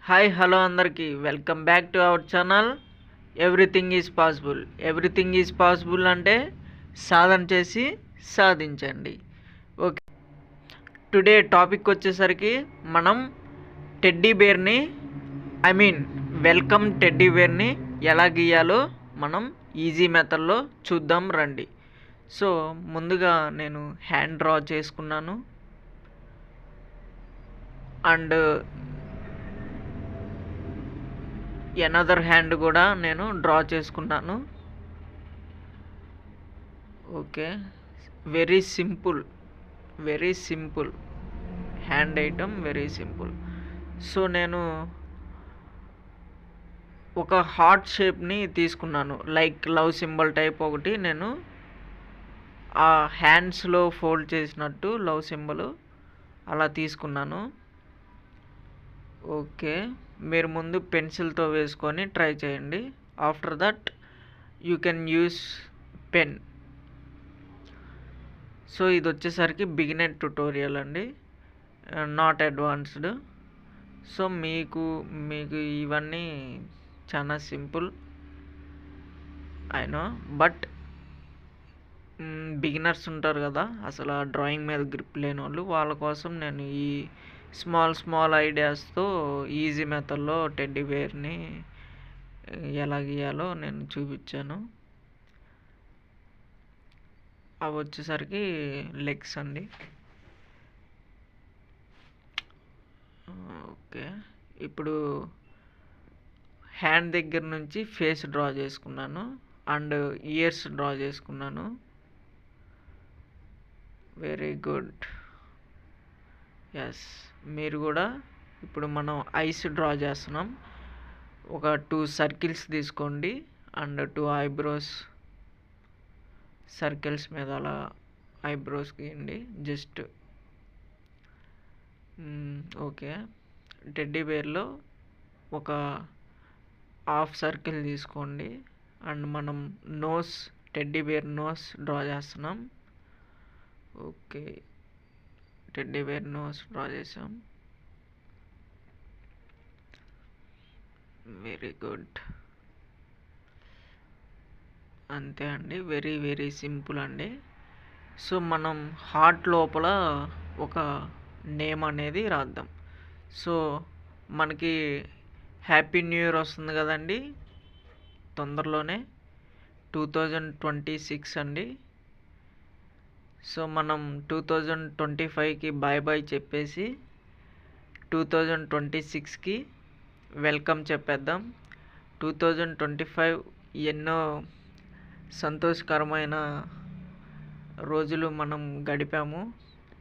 Hi hello అందరికీ welcome back to our channel. Everything is possible. Everything is possible అంటే సాధన చేసి సాధించండి. Okay, today topic వచ్చేసరికి మనం టెడ్డీ బేర్ని వెల్కమ్ టెడ్డీ బేర్ని ఎలా గీయాలో మనం ఈజీ మెథడ్లో చూద్దాం రండి. సో ముందుగా నేను హ్యాండ్ డ్రా చేసుకున్నాను అండ్ ఎనదర్ హ్యాండ్ కూడా నేను డ్రా చేసుకున్నాను. Okay, very simple hand item, very simple. So నేను ఒక హార్ట్ షేప్ని తీసుకున్నాను, లైక్ లవ్ సింబల్ టైప్ ఒకటి నేను ఆ హ్యాండ్స్లో ఫోల్డ్ చేసినట్టు లవ్ సింబల్ అలా తీసుకున్నాను. ఓకే, మీరు ముందు పెన్సిల్తో వేసుకొని ట్రై చేయండి. After that you can use pen. So ఇది వచ్చేసరికి బిగినర్ ట్యుటోరియల్ అండి, నాట్ అడ్వాన్స్డ్. సో మీకు ఇవన్నీ చాలా సింపుల్ అయినా, బట్ బిగినర్స్ ఉంటారు కదా, అసలు ఆ డ్రాయింగ్ మీద గ్రిప్ లేని వాళ్ళు, వాళ్ళ కోసం నేను ఈ స్మాల్ ఐడియాస్తో ఈజీ మెథడ్లో టెడ్డీ బేర్ని ఎలా గీయాలో నేను చూపించాను. అవి వచ్చేసరికి లెగ్స్ అండి. ఓకే, ఇప్పుడు హ్యాండ్ దగ్గర నుంచి ఫేస్ డ్రా చేసుకున్నాను అండ్ ఇయర్స్ డ్రా చేసుకున్నాను. Very good. ఎస్, మీరు కూడా ఇప్పుడు మనం ఐస్ డ్రా చేస్తున్నాం. ఒక 2 సర్కిల్స్ తీసుకోండి అండ్ 2 ఐబ్రోస్ సర్కిల్స్ మీద అలా ఐబ్రోస్ గీయండి జస్ట్. ఓకే, టెడ్డీ బేర్లో ఒక హాఫ్ సర్కిల్ తీసుకోండి అండ్ మనం టెడ్డీ బేర్ నోస్ డ్రా చేస్తున్నాం. Okay, teddy bear nose draw చేసాం. Very good. అంతే అండి, వెరీ సింపుల్ అండి. సో మనం హార్ట్ లోపల ఒక నేమ్ అనేది రాద్దాం. సో మనకి హ్యాపీ న్యూ ఇయర్ వస్తుంది కదండి తొందరలోనే, 2026 అండి. సో మనం 2025కి బాయ్ చెప్పేసి 2026కి వెల్కమ్ చెప్పేద్దాం. 2025 ఎన్నో సంతోషకరమైన రోజులు మనం గడిపాము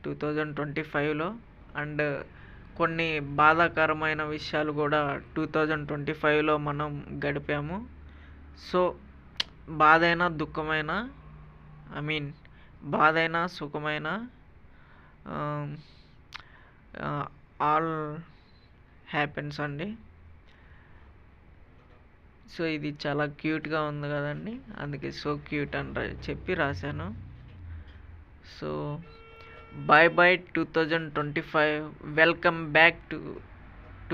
2025లో, అండ్ కొన్ని బాధాకరమైన విషయాలు కూడా 2025లో మనం గడిపాము. సో బాధైనా దుఃఖమైన బాధైనా సుఖమైన ఆల్ హ్యాపెన్స్ అండి. సో ఇది చాలా క్యూట్గా ఉంది కదండి, అందుకే సో క్యూట్ అని చెప్పి రాశాను. So bye 2025, welcome back to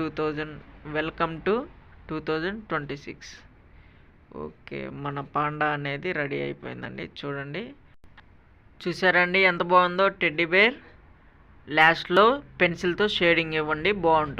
2026. Okay, మన పాండా అనేది రెడీ అయిపోయిందండి. చూడండి, చూసారండి ఎంత బాగుందో టెడ్డీ బేర్. లాస్ట్లో పెన్సిల్తో షేడింగ్ ఇవ్వండి, బాగుంటుంది.